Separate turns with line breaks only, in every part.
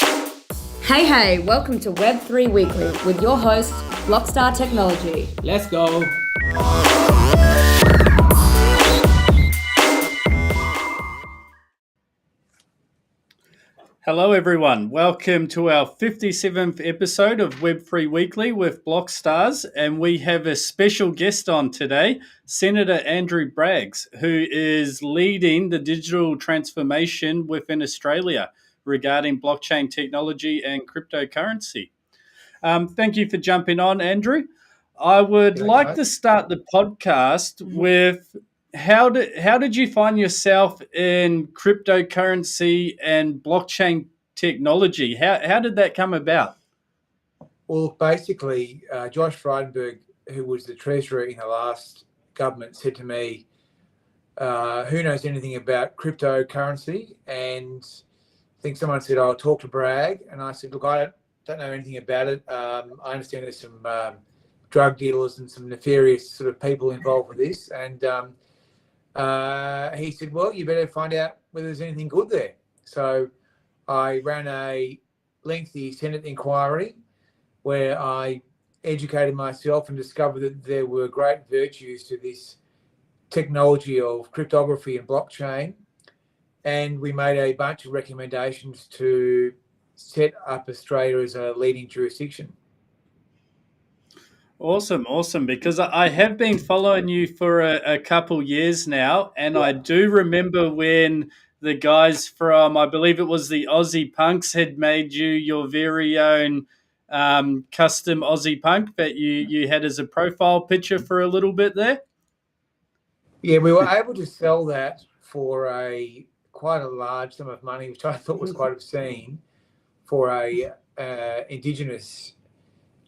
Hey, welcome to Web3 Weekly with your host, Blockstar Technology.
Let's go.
Hello, everyone. Welcome to our 57th episode of Web3 Weekly with Blockstars. And we have a special guest on today, Senator Andrew Bragg, who is leading the digital transformation within Australia regarding blockchain technology and cryptocurrency. Thank you for jumping on, Andrew. I would like to start the podcast with how did you find yourself in cryptocurrency and blockchain technology? How did that come about?
Well, basically, Josh Frydenberg, who was the treasurer in the last government, said to me, who knows anything about cryptocurrency? And I think someone said, I'll talk to Bragg. And I said, look, I don't know anything about it. I understand there's some drug dealers and some nefarious sort of people involved with this. And he said, well, you better find out whether there's anything good there. So I ran a lengthy Senate inquiry where I educated myself and discovered that there were great virtues to this technology of cryptography and blockchain. And we made a bunch of recommendations to set up Australia as a leading jurisdiction.
Awesome. Because I have been following you for a couple years now, and I do remember when the guys from, I believe it was the Aussie Punks, had made you your very own custom Aussie Punk that you had as a profile picture for a little bit there.
Yeah, we were able to sell that for quite a large sum of money, which I thought was quite obscene, for a Indigenous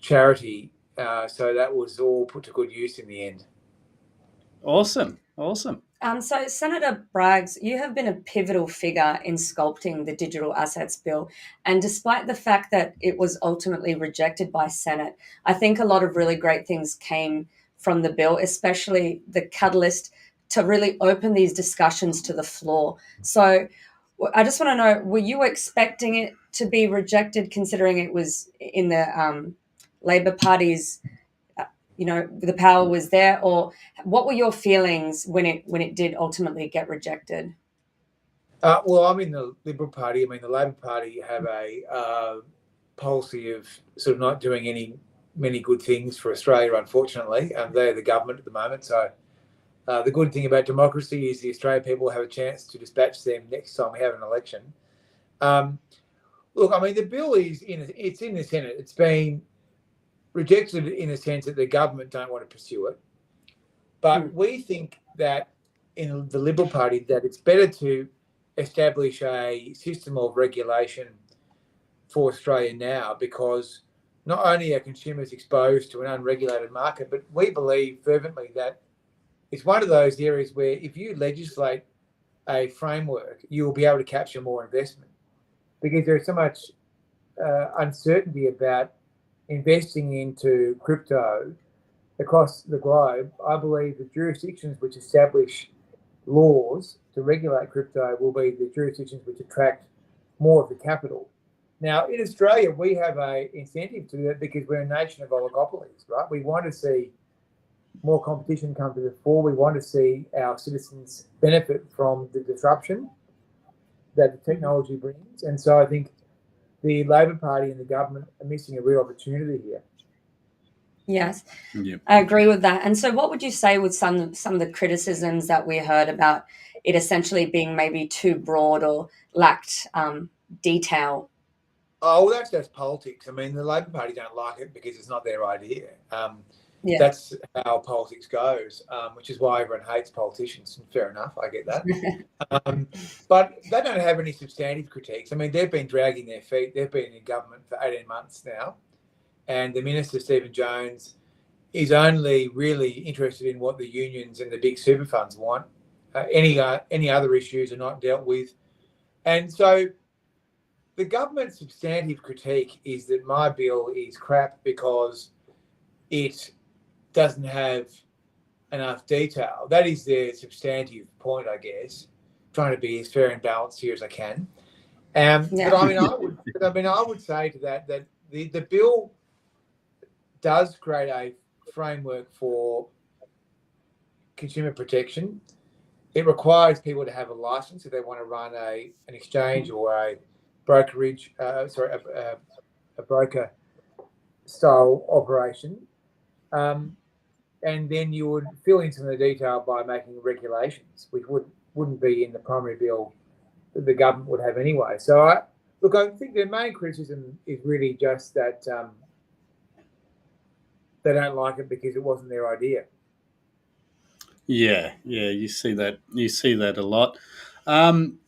charity. So that was all put to good use in the end.
Awesome.
So, Senator Bragg, you have been a pivotal figure in sculpting the Digital Assets Bill. And despite the fact that it was ultimately rejected by Senate, I think a lot of really great things came from the bill, especially the catalyst to really open these discussions to the floor. So I just want to know, were you expecting it to be rejected, considering it was in the Labor Party's, the power was there, or what were your feelings when it did ultimately get rejected?
Well, I'm in the Liberal Party. I mean, the Labor Party have a policy of sort of not doing many good things for Australia, unfortunately. They're the government at the moment. So the good thing about democracy is the Australian people have a chance to dispatch them next time we have an election. Look, I mean, the bill it's in the Senate. It's been rejected in a sense that the government don't want to pursue it. But we think that in the Liberal Party that it's better to establish a system of regulation for Australia now, because not only are consumers exposed to an unregulated market, but we believe fervently that it's one of those areas where if you legislate a framework, you will be able to capture more investment, because there's so much uncertainty about investing into crypto across the globe. I believe the jurisdictions which establish laws to regulate crypto will be the jurisdictions which attract more of the capital. Now, in Australia, we have an incentive to do that because we're a nation of oligopolies, right? We want to see more competition come to the fore. We want to see our citizens benefit from the disruption that the technology brings. And so I think the Labor Party and the government are missing a real opportunity here.
Yes,
Yep.
I agree with that. And so what would you say with some of the criticisms that we heard about it essentially being maybe too broad or lacked detail?
Oh, well, that's politics. I mean, the Labor Party don't like it because it's not their idea. That's how politics goes, which is why everyone hates politicians. And fair enough, I get that. But they don't have any substantive critiques. I mean, they've been dragging their feet. They've been in government for 18 months now. And the Minister, Stephen Jones, is only really interested in what the unions and the big super funds want. Any other issues are not dealt with. And so the government's substantive critique is that my bill is crap because it doesn't have enough detail. That is their substantive point, I guess. Trying to be as fair and balanced here as I can. But I would say to that the bill does create a framework for consumer protection. It requires people to have a license if they want to run an exchange or a brokerage, a broker style operation. And then you would fill in some of the detail by making regulations, which wouldn't be in the primary bill that the government would have anyway. So I think the main criticism is really just that they don't like it because it wasn't their idea.
Yeah, you see that a lot.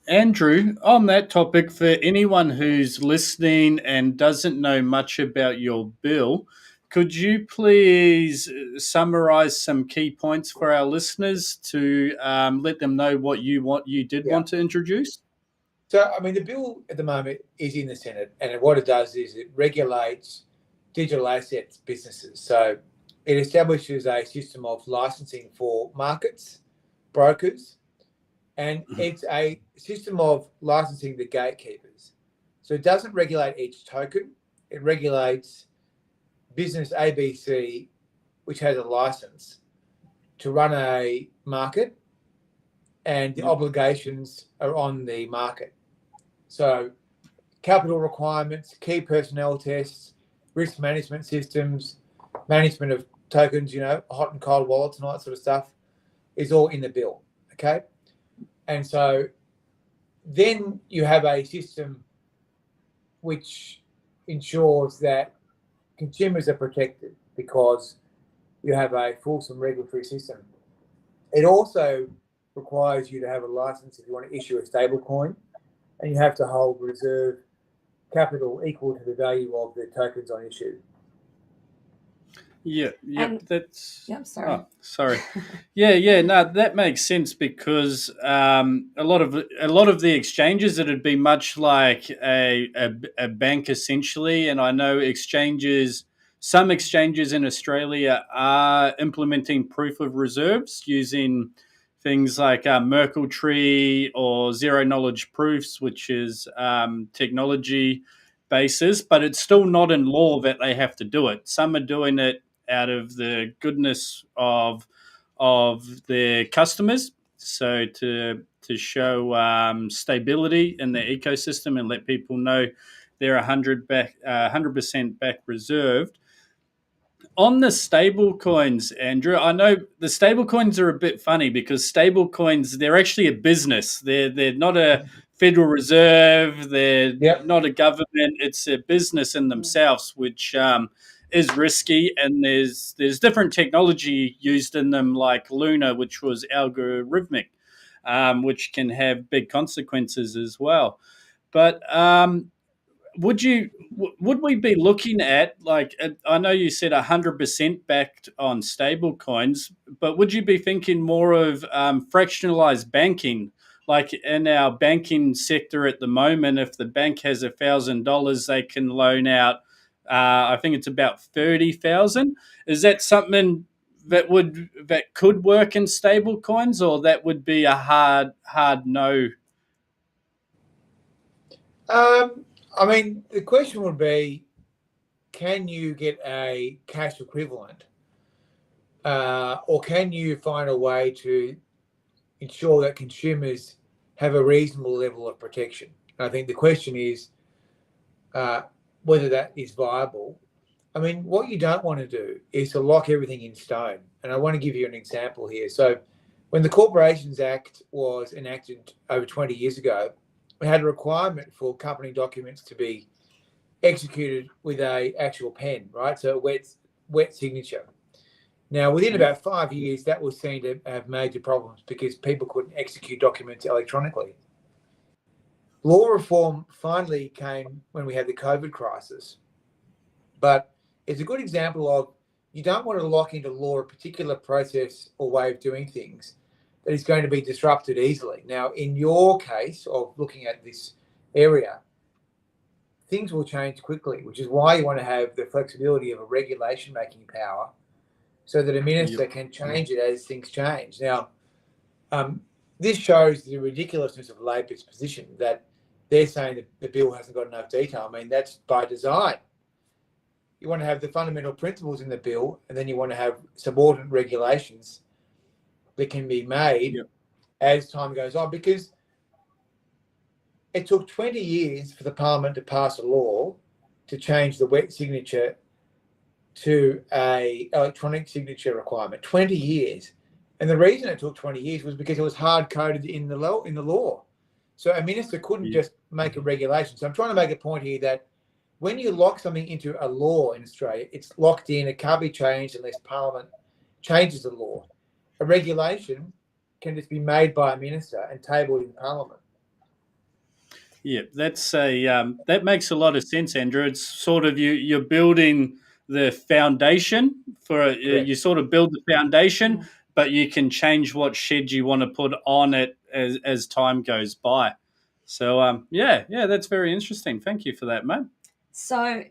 Andrew, on that topic, for anyone who's listening and doesn't know much about your bill, could you please summarize some key points for our listeners to let them know what you did want to introduce?
So, I mean, the bill at the moment is in the Senate, and what it does is it regulates digital assets businesses. So it establishes a system of licensing for markets, brokers, and it's a system of licensing the gatekeepers. So it doesn't regulate each token. It regulates business ABC, which has a license to run a market, and the obligations are on the market. So capital requirements, key personnel tests, risk management systems, management of tokens, hot and cold wallets and all that sort of stuff is all in the bill, okay? And so then you have a system which ensures that consumers are protected because you have a fulsome regulatory system. It also requires you to have a license if you want to issue a stable coin, and you have to hold reserve capital equal to the value of the tokens on issue.
Sorry. No, that makes sense because a lot of the exchanges, it'd be much like a bank essentially, and I know some exchanges in Australia are implementing proof of reserves using things like Merkle Tree or zero knowledge proofs, which is technology basis, but it's still not in law that they have to do it. Some are doing it out of the goodness of their customers, so to show stability in their ecosystem and let people know they're 100% back reserved. On the stable coins, Andrew, I know the stable coins are a bit funny because stable coins, they're actually a business. They're not a Federal Reserve. They're not a government. It's a business in themselves, which is risky. And there's different technology used in them, like Luna, which was algorithmic, which can have big consequences as well. But would we be looking at, like, I know you said 100% backed on stable coins, but would you be thinking more of fractionalized banking? Like in our banking sector at the moment, if the bank has $1,000, they can loan out, I think it's about 30,000. Is that something that could work in stable coins, or that would be a hard no?
I mean, the question would be, can you get a cash equivalent, or can you find a way to ensure that consumers have a reasonable level of protection? And I think the question is whether that is viable. I mean, what you don't want to do is to lock everything in stone. And I want to give you an example here. So when the Corporations Act was enacted over 20 years ago, we had a requirement for company documents to be executed with a actual pen, right? So wet signature. Now, within about 5 years, that was seen to have major problems because people couldn't execute documents electronically. Law reform finally came when we had the COVID crisis, but it's a good example of you don't want to lock into law a particular process or way of doing things that is going to be disrupted easily. Now, in your case of looking at this area, things will change quickly, which is why you want to have the flexibility of a regulation-making power so that a minister can change it as things change. Now, this shows the ridiculousness of Labor's position that they're saying that the bill hasn't got enough detail. I mean, that's by design. You want to have the fundamental principles in the bill, and then you want to have subordinate regulations that can be made as time goes on, because it took 20 years for the Parliament to pass a law to change the wet signature to a electronic signature requirement. 20 years. And the reason it took 20 years was because it was hard-coded in the law. So a minister couldn't just make a regulation. So I'm trying to make a point here that when you lock something into a law in Australia, it's locked in. It can't be changed unless Parliament changes the law. A regulation can just be made by a minister and tabled in Parliament.
Yeah, that makes a lot of sense, Andrew. It's sort of you're building the foundation for you sort of build the foundation, but you can change what shed you want to put on it as time goes by. So yeah, that's very interesting. Thank you for that, mate.
So,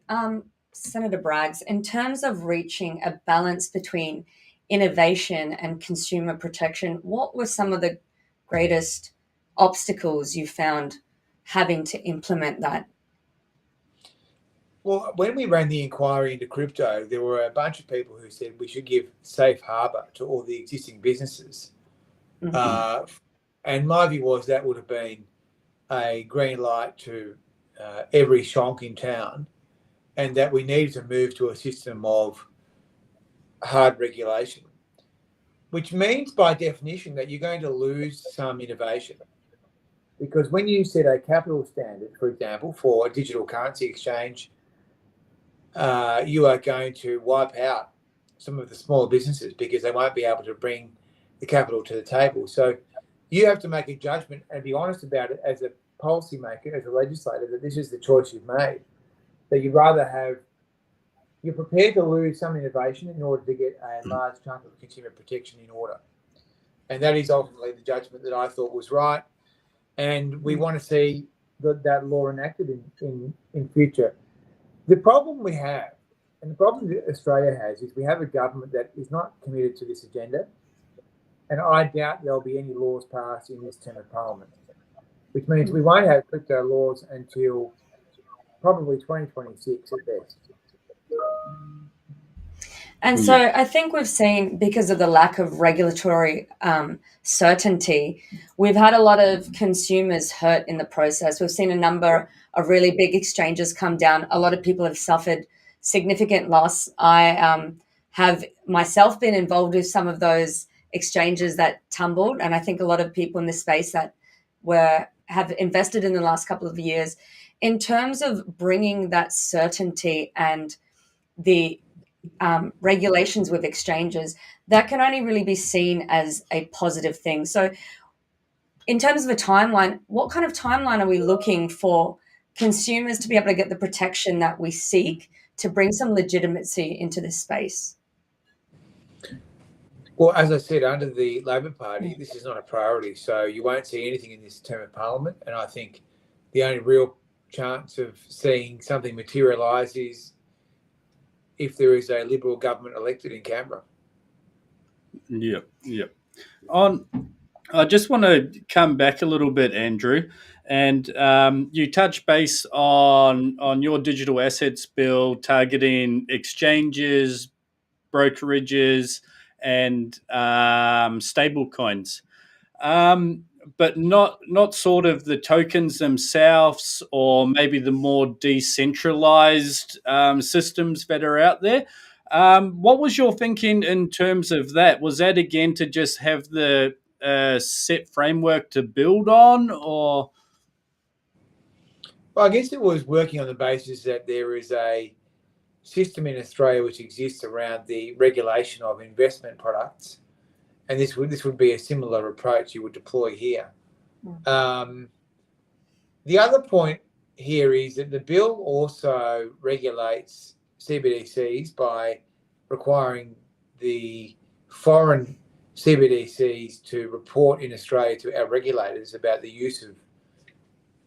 Senator Braggs, in terms of reaching a balance between innovation and consumer protection, what were some of the greatest obstacles you found having to implement that?
Well, when we ran the inquiry into crypto, there were a bunch of people who said we should give safe harbour to all the existing businesses. And my view was that would have been a green light to every shonk in town, and that we needed to move to a system of hard regulation, which means by definition that you're going to lose some innovation. Because when you set a capital standard, for example, for a digital currency exchange, you are going to wipe out some of the smaller businesses because they won't be able to bring the capital to the table. So you have to make a judgment and be honest about it as a policymaker, as a legislator, that this is the choice you've made, that you're prepared to lose some innovation in order to get a large chunk of consumer protection in order. And that is ultimately the judgment that I thought was right. And we want to see that law enacted in future. The problem we have, and the problem that Australia has, is we have a government that is not committed to this agenda. And I doubt there'll be any laws passed in this term of Parliament, which means we won't have crypto laws until probably 2026 at best.
And so I think we've seen, because of the lack of regulatory certainty, we've had a lot of consumers hurt in the process. We've seen a number of really big exchanges come down. A lot of people have suffered significant loss. I have myself been involved with some of those exchanges that tumbled, and I think a lot of people in this space that have invested in the last couple of years. In terms of bringing that certainty and the regulations with exchanges, that can only really be seen as a positive thing. So in terms of a timeline, what kind of timeline are we looking for consumers to be able to get the protection that we seek to bring some legitimacy into this space?
Well, as I said, under the Labor Party, this is not a priority. So you won't see anything in this term of Parliament. And I think the only real chance of seeing something materialise is if there is a Liberal government elected in Canberra.
Yep. I just want to come back a little bit, Andrew, and you touch base on your digital assets bill targeting exchanges, brokerages, and stable coins. But not sort of the tokens themselves, or maybe the more decentralized systems that are out there. What was your thinking in terms of that? Was that again to just have the set framework to build on, or?
Well, I guess it was working on the basis that there is a system in Australia which exists around the regulation of investment products. And this would be a similar approach you would deploy here. The other point here is that the bill also regulates CBDCs by requiring the foreign CBDCs to report in Australia to our regulators about the use of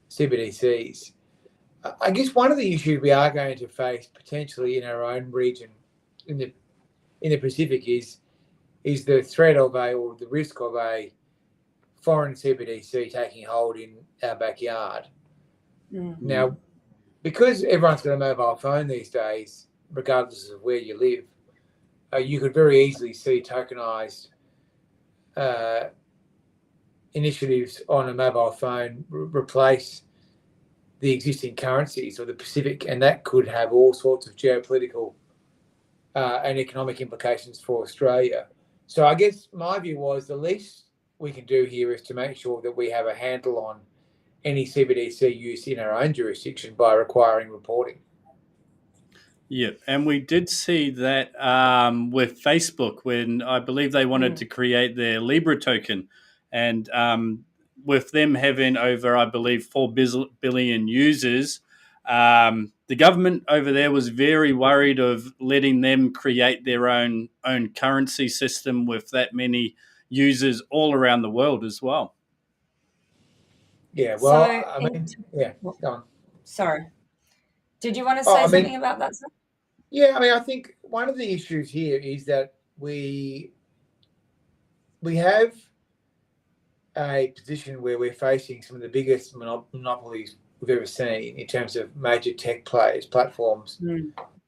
CBDCs. I guess one of the issues we are going to face potentially in our own region in the Pacific is the threat of or the risk of a foreign CBDC taking hold in our backyard. Now, because everyone's got a mobile phone these days, regardless of where you live, you could very easily see tokenized initiatives on a mobile phone replace the existing currencies of the Pacific, and that could have all sorts of geopolitical and economic implications for Australia. So I guess my view was the least we can do here is to make sure that we have a handle on any CBDC use in our own jurisdiction by requiring reporting.
Yeah, and we did see that with Facebook when I believe they wanted to create their Libra token, and with them having over, I believe, 4 billion users, the government over there was very worried of letting them create their own currency system with that many users all around the world as well.
Yeah,
So,
well, I mean, yeah, go on.
Sorry. Did you want to say something about that, sir?
Yeah, I mean, I think one of the issues here is that we have a position where we're facing some of the biggest monopolies we've ever seen in terms of major tech players, platforms,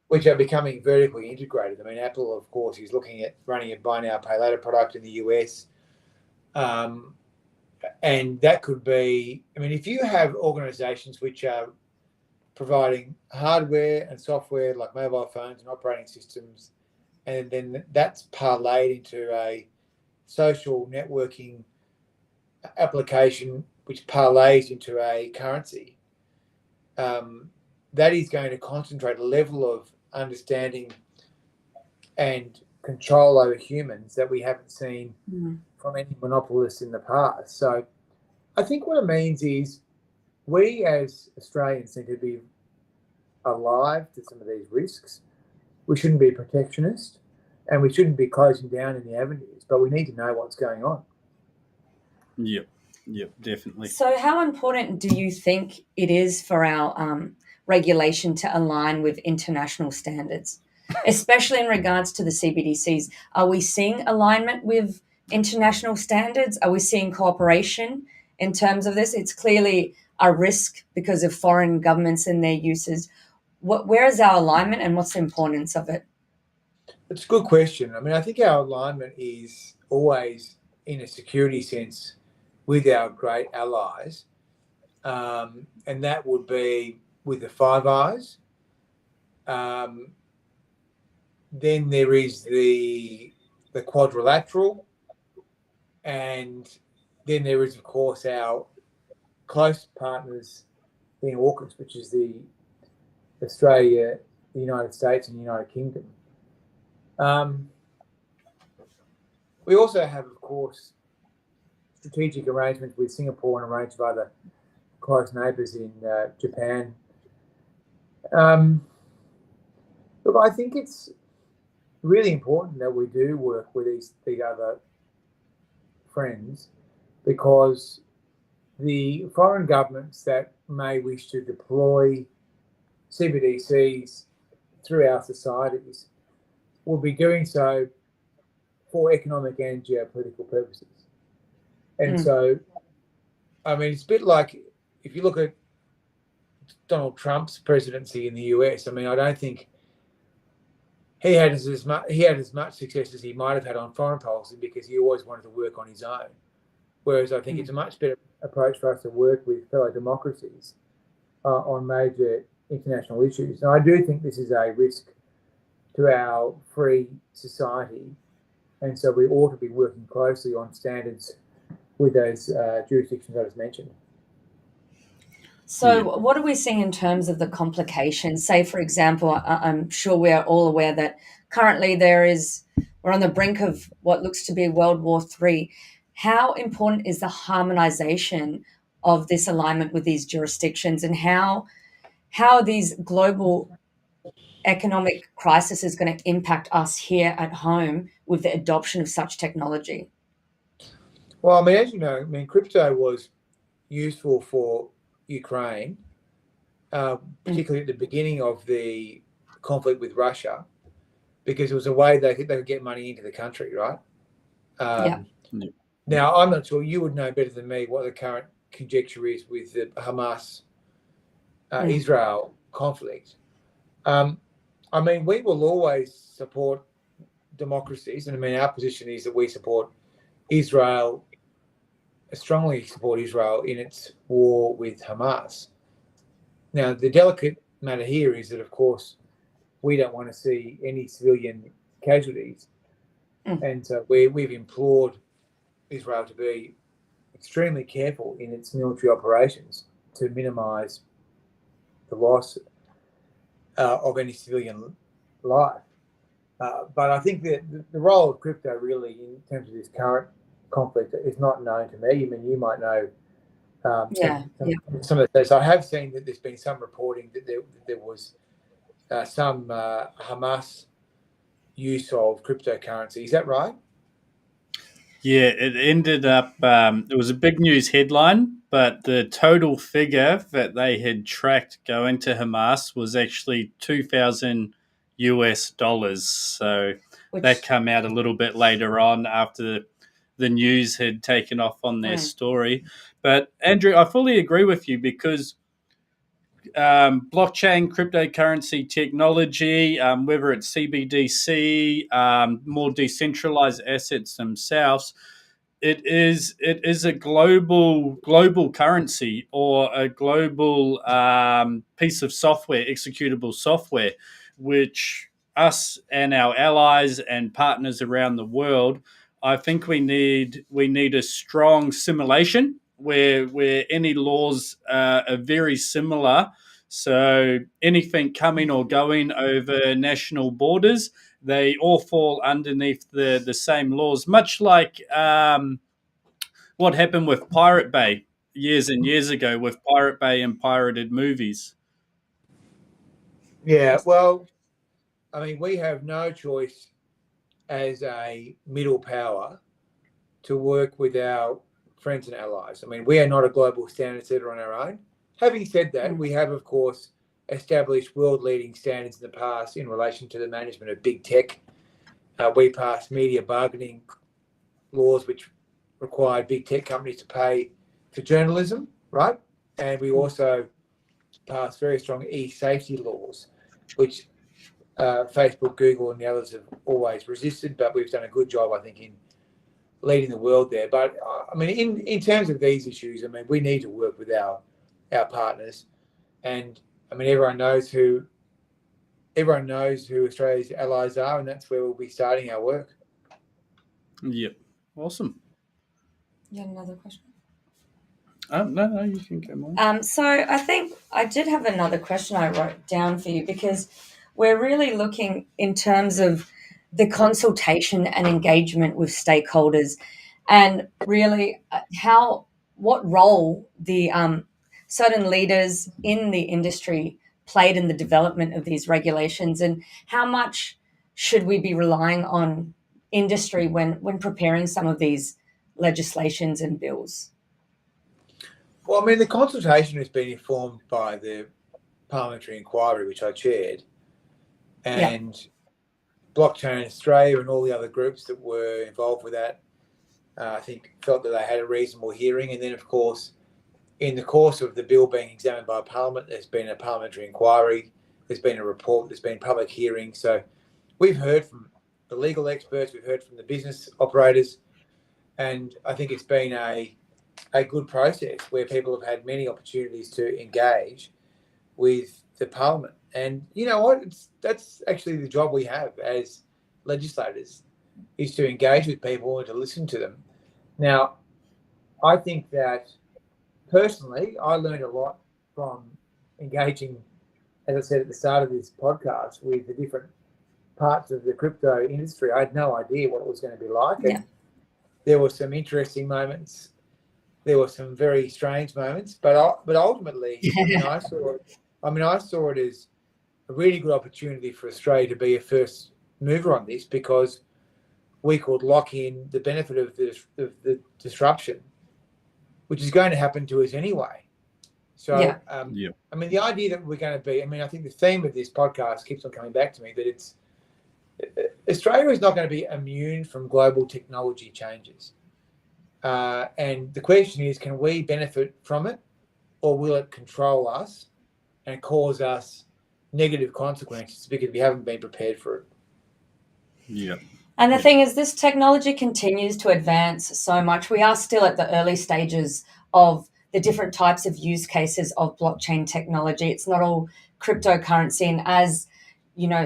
which are becoming vertically integrated. I mean, Apple, of course, is looking at running a buy now, pay later product in the US. And that could be, I mean, if you have organizations which are providing hardware and software like mobile phones and operating systems, and then that's parlayed into a social networking application which parlays into a currency, that is going to concentrate a level of understanding and control over humans that we haven't seen from any monopolists in the past. So I think what it means is we as Australians need to be alive to some of these risks. We shouldn't be protectionist and we shouldn't be closing down any avenues, but we need to know what's going on.
Yep, definitely.
So how important do you think it is for our regulation to align with international standards, especially in regards to the CBDCs? Are we seeing alignment with international standards? Are we seeing cooperation in terms of this? It's clearly a risk because of foreign governments and their uses. Where is our alignment and what's the importance of it?
It's a good question. I mean, I think our alignment is always in a security sense with our great allies, and that would be with the Five Eyes. Then there is the quadrilateral, and then there is, of course, our close partners in AUKUS, which is the Australia, the United States, and the United Kingdom. We also have, of course, strategic arrangements with Singapore and a range of other close neighbours in Japan. Look, I think it's really important that we do work with these other friends, because the foreign governments that may wish to deploy CBDCs through our societies will be doing so for economic and geopolitical purposes. And so, I mean, it's a bit like if you look at Donald Trump's presidency in the US, I mean, I don't think he had as much success as he might have had on foreign policy because he always wanted to work on his own. Whereas I think it's a much better approach for us to work with fellow democracies on major international issues. And I do think this is a risk to our free society. And so we ought to be working closely on standards with those jurisdictions I just mentioned.
So what are we seeing in terms of the complications? Say, for example, I'm sure we are all aware that currently we're on the brink of what looks to be World War III. How important is the harmonization of this alignment with these jurisdictions, and how are these global economic crisis is going to impact us here at home with the adoption of such technology?
Well, I mean, as you know, I mean, crypto was useful for Ukraine, particularly at the beginning of the conflict with Russia, because it was a way they could get money into the country, right? Now, I'm not sure, you would know better than me what the current conjecture is with the Hamas Israel conflict. I mean, we will always support democracies, and I mean, our position is that we support Israel, strongly support Israel in its war with Hamas. Now, the delicate matter here is that, of course, we don't want to see any civilian casualties, and so we've implored Israel to be extremely careful in its military operations to minimise the loss of any civilian life. But I think that the role of crypto really in terms of this current conflict is not known to me. I mean, you might know some of the. So I have seen that there's been some reporting that there was some Hamas use of cryptocurrency. Is that right?
Yeah, it ended up, it was a big news headline, but the total figure that they had tracked going to Hamas was actually 2,000 US dollars. So that came out a little bit later on after the news had taken off on their story. But Andrew, I fully agree with you because blockchain, cryptocurrency technology, whether it's CBDC, more decentralized assets themselves, it is a global currency or a global piece of software, executable software, which us and our allies and partners around the world, I think we need a strong simulation where any laws are very similar. So anything coming or going over national borders, they all fall underneath the same laws, much like what happened with Pirate Bay years and years ago with Pirate Bay and pirated movies.
Yeah, well, I mean, we have no choice as a middle power to work with our friends and allies. I mean, we are not a global standard setter on our own. Having said that, we have, of course, established world-leading standards in the past in relation to the management of big tech. We passed media bargaining laws which required big tech companies to pay for journalism, right? And we also passed very strong e-safety laws, which Facebook, Google, and the others have always resisted, but we've done a good job, I think, in leading the world there. But I mean, in terms of these issues, I mean, we need to work with our partners, and I mean, everyone knows who Australia's allies are, and that's where we'll be starting our work.
Yep, awesome.
You had another question?
No, you can come on.
So I think I did have another question I wrote down for you because we're really looking in terms of the consultation and engagement with stakeholders and really what role the certain leaders in the industry played in the development of these regulations and how much should we be relying on industry when preparing some of these legislations and bills?
Well, I mean, the consultation has been informed by the parliamentary inquiry, which I chaired, and Blockchain Australia and all the other groups that were involved with that, I think, felt that they had a reasonable hearing. And then, of course, in the course of the bill being examined by Parliament, there's been a parliamentary inquiry, there's been a report, there's been public hearings. So we've heard from the legal experts, we've heard from the business operators, and I think it's been a good process where people have had many opportunities to engage with the Parliament. And you know what? That's actually the job we have as legislators, is to engage with people and to listen to them. Now, I think that personally, I learned a lot from engaging, as I said at the start of this podcast, with the different parts of the crypto industry. I had no idea what it was going to be like. And there were some interesting moments. There were some very strange moments, but ultimately, I saw it as a really good opportunity for Australia to be a first mover on this because we could lock in the benefit of the disruption, which is going to happen to us anyway. So, I mean, the idea that we're going to be, I mean, I think the theme of this podcast keeps on coming back to me, that Australia is not going to be immune from global technology changes. And the question is, can we benefit from it or will it control us? and cause us negative consequences because we haven't been prepared for it.
Yeah.
And the thing is, this technology continues to advance so much. We are still at the early stages of the different types of use cases of blockchain technology. It's not all cryptocurrency. And as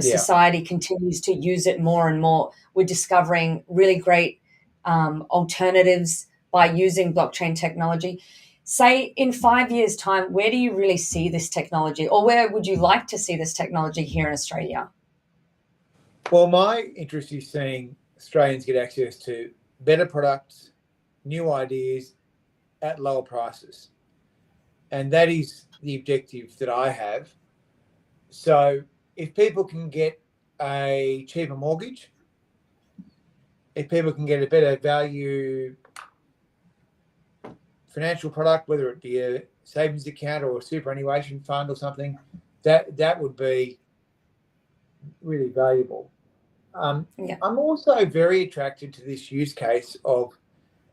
society continues to use it more and more, we're discovering really great alternatives by using blockchain technology. Say in 5 years' time, where do you really see this technology, or where would you like to see this technology here in Australia?
Well, my interest is seeing Australians get access to better products, new ideas at lower prices. And that is the objective that I have. So if people can get a cheaper mortgage, if people can get a better value financial product, whether it be a savings account or a superannuation fund or something, that would be really valuable. I'm also very attracted to this use case of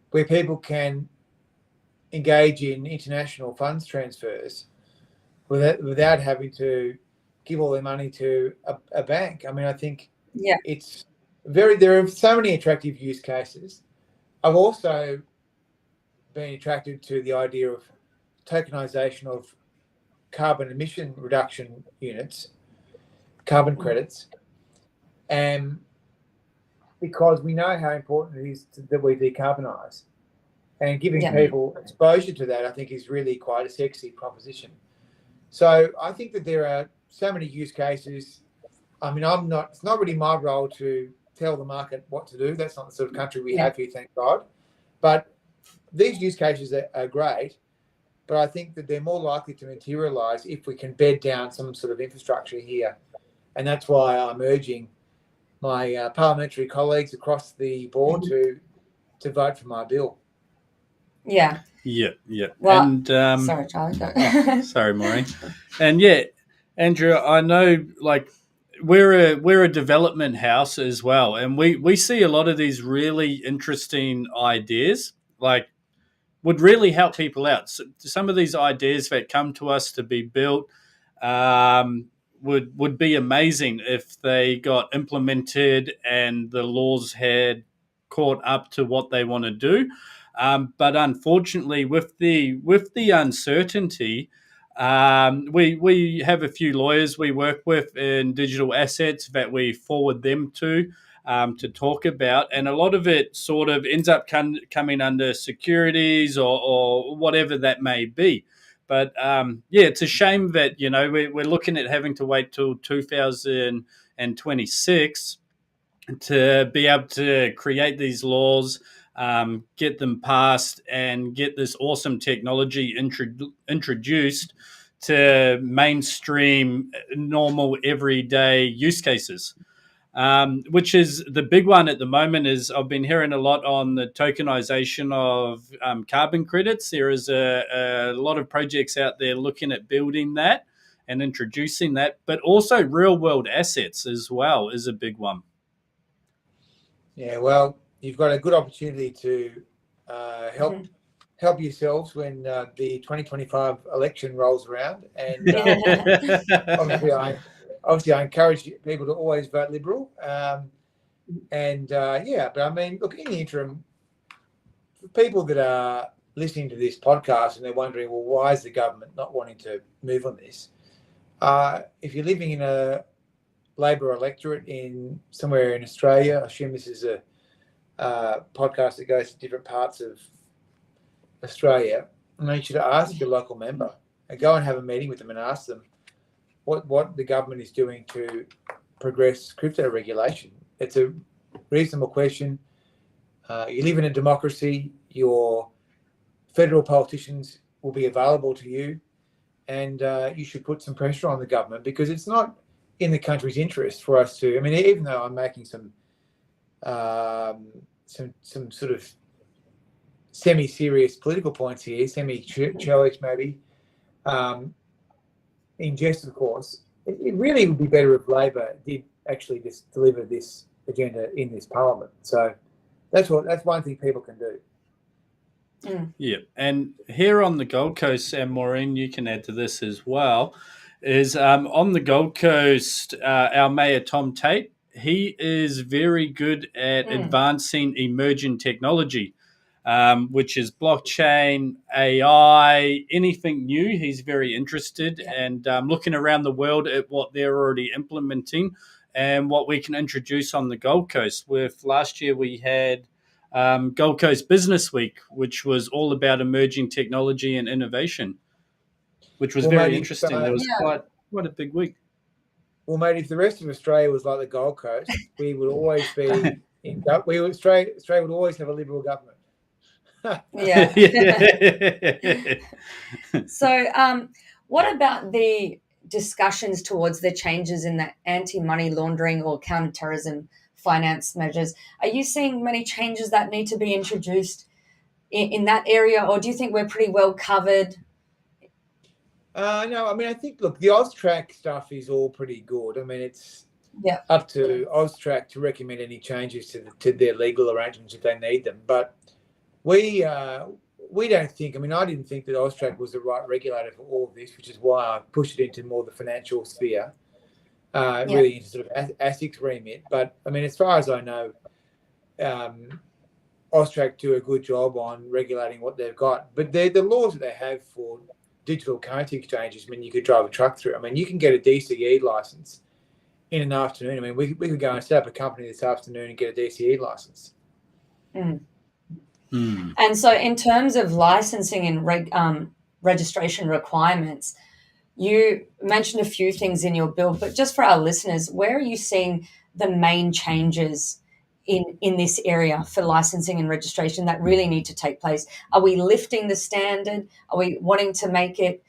where people can engage in international funds transfers without having to give all their money to a bank. I mean, I think it's there are so many attractive use cases. I've also been attracted to the idea of tokenization of carbon emission reduction units, carbon credits, and because we know how important it is that we decarbonise. And giving people exposure to that, I think, is really quite a sexy proposition. So I think that there are so many use cases. I mean, it's not really my role to tell the market what to do. That's not the sort of country we have here, thank God. But these use cases are great, but I think that they're more likely to materialise if we can bed down some sort of infrastructure here. And that's why I'm urging my parliamentary colleagues across the board to vote for my bill.
Yeah. Well, and sorry, Charlie.
Sorry, Maureen. And Andrew, I know we're a development house as well, and we see a lot of these really interesting ideas would really help people out. So some of these ideas that come to us to be built would be amazing if they got implemented and the laws had caught up to what they want to do. But unfortunately, with the uncertainty, we have a few lawyers we work with in digital assets that we forward them to talk about, and a lot of it sort of ends up coming under securities or whatever that may be. But it's a shame that we're looking at having to wait till 2026 to be able to create these laws, get them passed, and get this awesome technology introduced to mainstream, normal, everyday use cases. Which is the big one at the moment. Is I've been hearing a lot on the tokenization of carbon credits. There is a lot of projects out there looking at building that and introducing that, but also real world assets as well is a big one.
Yeah, well, you've got a good opportunity to help yourselves when the 2025 election rolls around, and obviously I encourage people to always vote Liberal. But I mean, look, in the interim, for people that are listening to this podcast and they're wondering, well, why is the government not wanting to move on this? If you're living in a Labor electorate in somewhere in Australia, I assume this is a podcast that goes to different parts of Australia, I need you to ask your local member and go and have a meeting with them and ask them what the government is doing to progress crypto regulation. It's a reasonable question. You live in a democracy. Your federal politicians will be available to you, and you should put some pressure on the government, because it's not in the country's interest for us to. I mean, even though I'm making some sort of semi-serious political points here, semi-churlish maybe, in jest, of course, it really would be better if Labor did actually just deliver this agenda in this parliament. So that's one thing people can do.
Yeah, and here on the Gold Coast, and Maureen, you can add to this as well. is on the Gold Coast, our mayor, Tom Tate, he is very good at advancing emerging technology, which is blockchain, AI, anything new. He's very interested and looking around the world at what they're already implementing and what we can introduce on the Gold Coast. With last year, we had Gold Coast Business Week, which was all about emerging technology and innovation, which was very interesting. There was quite a big week.
Well, mate, if the rest of Australia was like the Gold Coast, we would always be Australia would always have a Liberal government.
Yeah. So, what about the discussions towards the changes in the anti-money laundering or counterterrorism finance measures? Are you seeing many changes that need to be introduced in that area, or do you think we're pretty well covered?
No, I mean, I think, look, the AUSTRAC stuff is all pretty good. I mean, it's up to AUSTRAC to recommend any changes to their legal arrangements if they need them. But we don't think, I mean, I didn't think that AUSTRAC was the right regulator for all of this, which is why I pushed it into more the financial sphere, really into sort of ASIC's remit. But, I mean, as far as I know, AUSTRAC do a good job on regulating what they've got. But the laws that they have for digital currency exchanges, I mean, you could drive a truck through. I mean, you can get a DCE license in an afternoon. I mean, we could go and set up a company this afternoon and get a DCE license.
And so in terms of licensing and registration requirements, you mentioned a few things in your bill, but just for our listeners, where are you seeing the main changes in this area for licensing and registration that really need to take place? Are we lifting the standard? Are we wanting to make it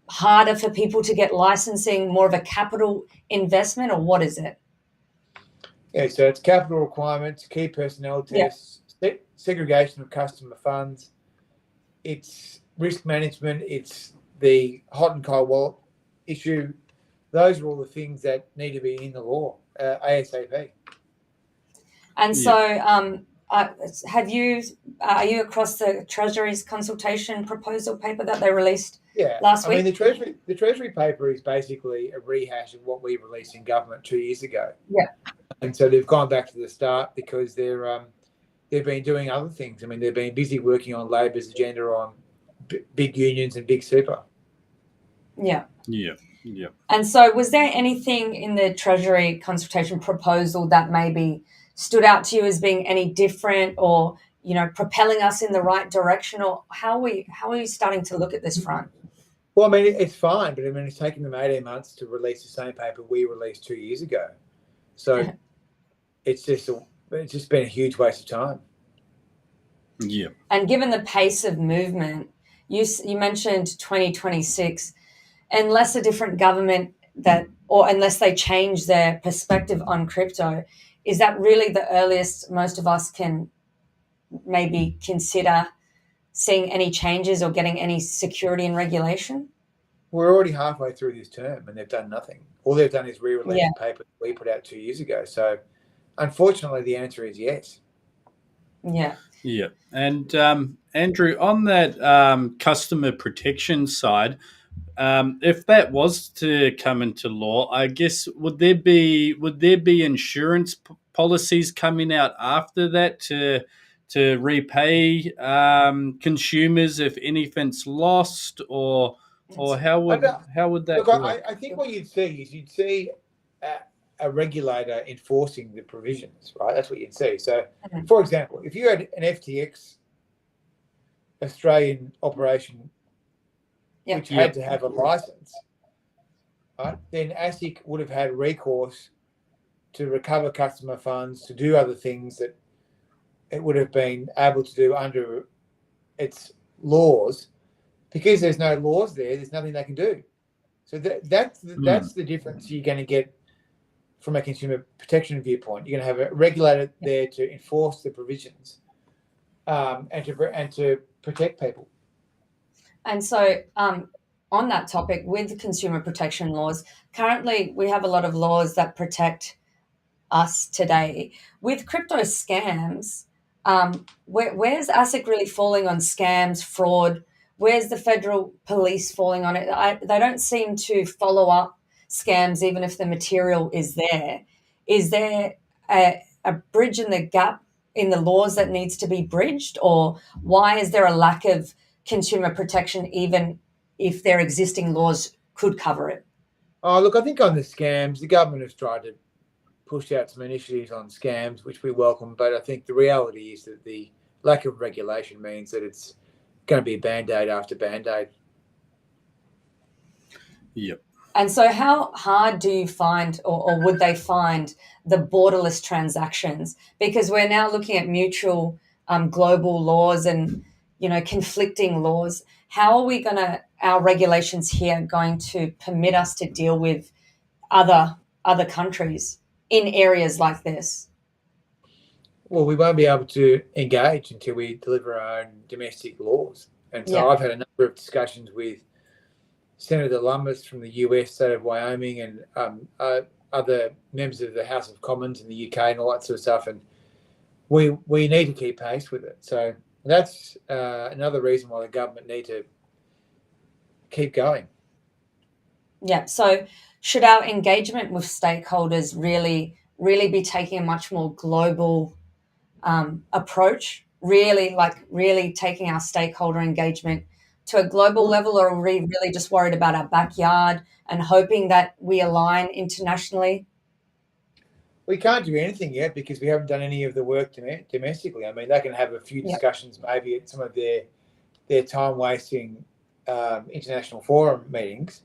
harder for people to get licensing, more of a capital investment, or what is it?
Yeah, so it's capital requirements, key personnel tests, segregation of customer funds, it's risk management, it's the hot and cold wallet issue. Those are all the things that need to be in the law ASAP.
And so are you across the Treasury's consultation proposal paper that they released last week?
I mean, the Treasury paper is basically a rehash of what we released in government 2 years ago. And so they've gone back to the start because they've been doing other things. I mean, they've been busy working on Labor's agenda on big unions and big super.
Yeah.
And so was there anything in the Treasury consultation proposal that maybe stood out to you as being any different or, you know, propelling us in the right direction? Or how are you starting to look at this front?
Well, I mean, it's fine, but I mean, it's taken them 18 months to release the same paper we released 2 years ago. So it's just been a huge waste of time.
Yeah.
And given the pace of movement, you mentioned 2026, unless a different government or unless they change their perspective on crypto, is that really the earliest most of us can maybe consider seeing any changes or getting any security and regulation?
We're already halfway through this term and they've done nothing. All they've done is re-release the paper we put out 2 years ago. So unfortunately, the answer is yes.
Yeah.
And Andrew, on that customer protection side, if that was to come into law, I guess would there be insurance policies coming out after that to repay consumers if anything's lost, or how would that
look? I think what you'd see a regulator enforcing the provisions, right? That's what you'd see. So, for example, if you had an FTX Australian operation which had to have a license, right, then ASIC would have had recourse to recover customer funds, to do other things that it would have been able to do under its laws. Because there's no laws there's nothing they can do. So that's the difference you're going to get from a consumer protection viewpoint. You're going to have a regulator there to enforce the provisions and to protect people.
And so on that topic, with consumer protection laws, currently we have a lot of laws that protect us today. With crypto scams, where's ASIC really falling on scams, fraud? Where's the federal police falling on it? They don't seem to follow up scams, even if the material is there. Is there a bridge in the gap in the laws that needs to be bridged, or why is there a lack of consumer protection, even if their existing laws could cover it?
Oh, look, I think on the scams, the government has tried to push out some initiatives on scams, which we welcome. But I think the reality is that the lack of regulation means that it's going to be a band-aid after band-aid.
Yep.
And so, how hard do you find, or would they find, the borderless transactions? Because we're now looking at mutual global laws and conflicting laws. How are we going to, our regulations here, going to permit us to deal with other countries in areas like this?
Well, we won't be able to engage until we deliver our own domestic laws. And so I've had a number of discussions with Senator Lummis from the US, state of Wyoming, and other members of the House of Commons in the UK and all that sort of stuff. And we need to keep pace with it. So that's another reason why the government need to keep going.
Yeah. So should our engagement with stakeholders really be taking a much more global approach? Really taking our stakeholder engagement to a global level, or are we really just worried about our backyard and hoping that we align internationally?
We can't do anything yet because we haven't done any of the work domestically. I mean, they can have a few discussions maybe at some of their time wasting international forum meetings.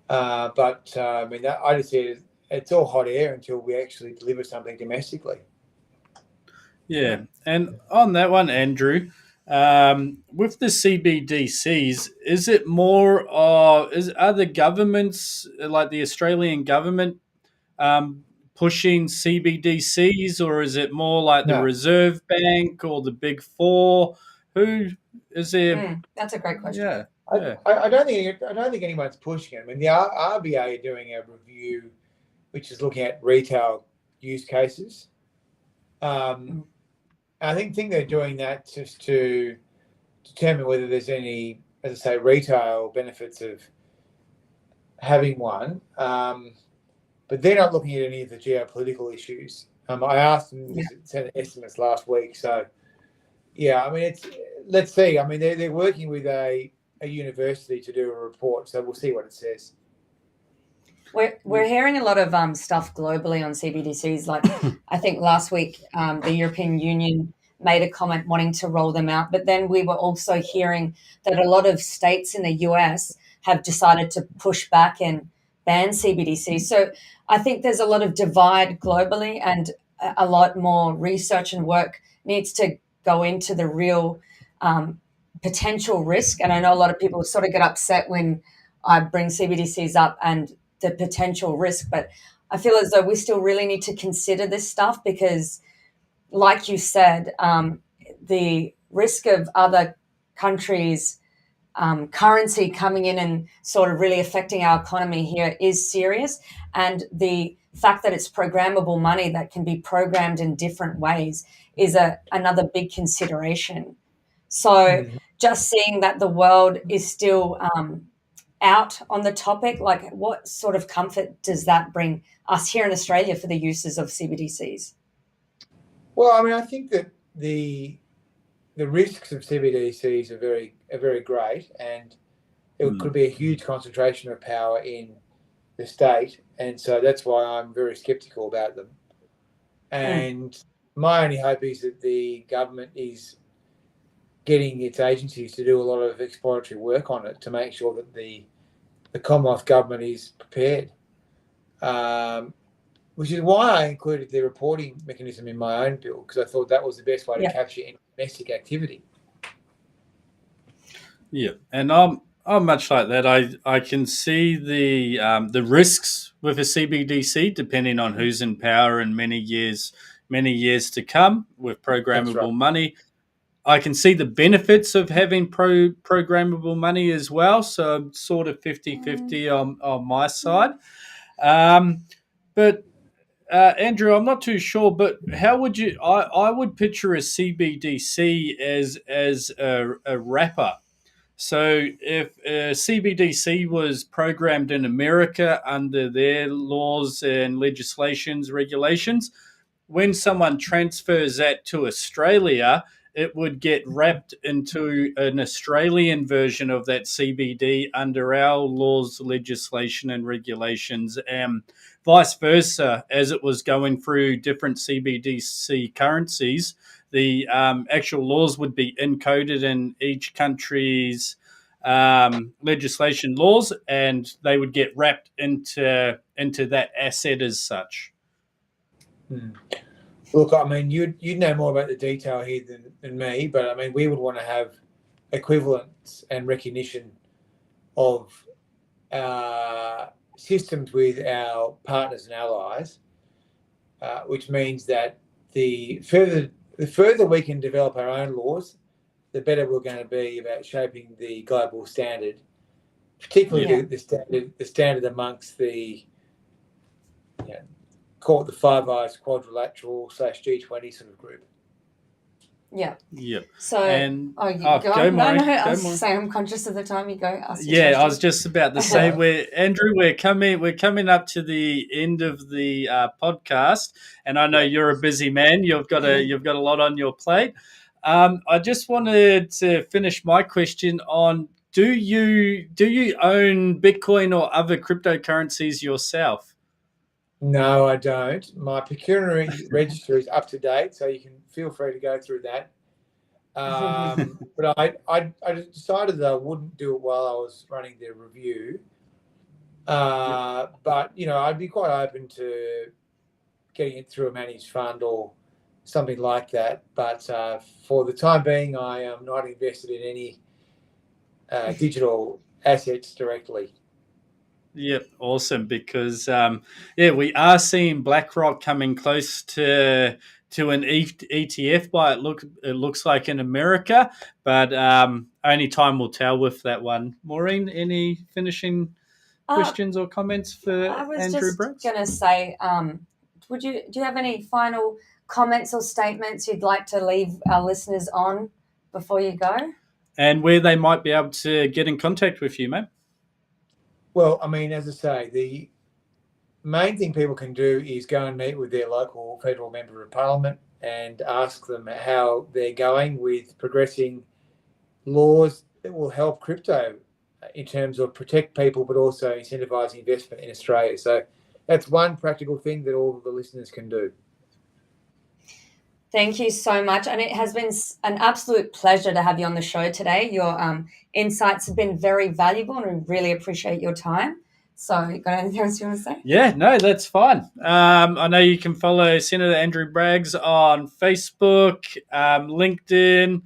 But I mean, I just see it's all hot air until we actually deliver something domestically.
Yeah, and on that one, Andrew, with the CBDCs, is it more? Are the governments like the Australian government pushing CBDCs, or is it more like the
No.
Reserve Bank or the Big Four? Who is there?
That's a great question.
Yeah.
I don't think anyone's pushing it. I mean, the RBA are doing a review, which is looking at retail use cases. I think they're doing that just to determine whether there's any, as I say, retail benefits of having one. But they're not looking at any of the geopolitical issues. I asked them to send estimates last week. So, yeah, I mean, let's see. I mean, they're working with a university to do a report, so we'll see what it says.
We're hearing a lot of stuff globally on CBDCs. Like, I think last week the European Union made a comment wanting to roll them out, but then we were also hearing that a lot of states in the US have decided to push back and ban CBDCs. So I think there's a lot of divide globally, and a lot more research and work needs to go into the real potential risk. And I know a lot of people sort of get upset when I bring CBDCs up and the potential risk, but I feel as though we still really need to consider this stuff because, like you said, the risk of other countries' currency coming in and sort of really affecting our economy here is serious. And the fact that it's programmable money that can be programmed in different ways is another big consideration. So just seeing that the world is still out on the topic, like what sort of comfort does that bring us here in Australia for the uses of CBDCs?
Well, I mean, I think that the risks of CBDCs are very great, and it could be a huge concentration of power in the state, and so that's why I'm very sceptical about them. And my only hope is that the government is getting its agencies to do a lot of exploratory work on it to make sure that the Commonwealth government is prepared. Which is why I included the reporting mechanism in my own bill, because I thought that was the best way to capture any domestic activity.
Yeah, and I'm much like that. I can see the risks with a CBDC depending on who's in power in many years to come with programmable money. I can see the benefits of having programmable money as well. So I'm sort of 50-50 on my side. But Andrew, I'm not too sure, but how would you? I would picture a CBDC as a wrapper. So if CBDC was programmed in America under their laws and legislations, regulations, when someone transfers that to Australia, it would get wrapped into an Australian version of that CBD under our laws, legislation, and regulations, and vice versa. As it was going through different CBDC currencies, the actual laws would be encoded in each country's legislation laws, and they would get wrapped into that asset as such.
Look, I mean, you'd know more about the detail here than me, but I mean, we would want to have equivalence and recognition of systems with our partners and allies, which means that the further we can develop our own laws, the better we're going to be about shaping the global standard, particularly the standard amongst the call it the Five Eyes quadrilateral / G20 sort of group.
Yeah.
Yep.
So,
and
go
Maureen,
I was saying I'm conscious of the time. You go.
I was just about to say, Andrew, we're coming up to the end of the podcast, and I know you're a busy man. You've got a lot on your plate. I just wanted to finish my question on: Do you own Bitcoin or other cryptocurrencies yourself?
No, I don't. My pecuniary register is up to date, so you can feel free to go through that. But I decided that I wouldn't do it while I was running the review. But I'd be quite open to getting it through a managed fund or something like that. But for the time being, I am not invested in any digital assets directly.
Yep, awesome. Because we are seeing BlackRock coming close to an ETF by it looks like in America, but only time will tell with that one. Maureen, any finishing questions or comments for Andrew Bragg?
I was just going to say, do you have any final comments or statements you'd like to leave our listeners on before you go?
And where they might be able to get in contact with you, mate?
Well, I mean, as I say, the main thing people can do is go and meet with their local federal member of parliament and ask them how they're going with progressing laws that will help crypto in terms of protect people, but also incentivise investment in Australia. So that's one practical thing that all of the listeners can do.
Thank you so much. And it has been an absolute pleasure to have you on the show today. Your insights have been very valuable, and we really appreciate your time. So, you got anything else you want to say?
Yeah, no, that's fine. I know you can follow Senator Andrew Bragg on Facebook, LinkedIn.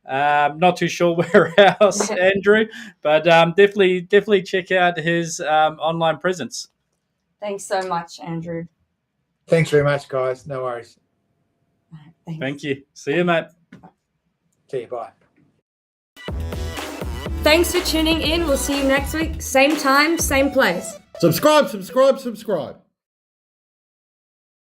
Not too sure where else, Andrew, but definitely check out his online presence.
Thanks so much, Andrew.
Thanks very much, guys. No worries.
Thanks.
Thank you. See you, mate.
See you. Bye.
Thanks for tuning in. We'll see you next week. Same time, same place.
Subscribe.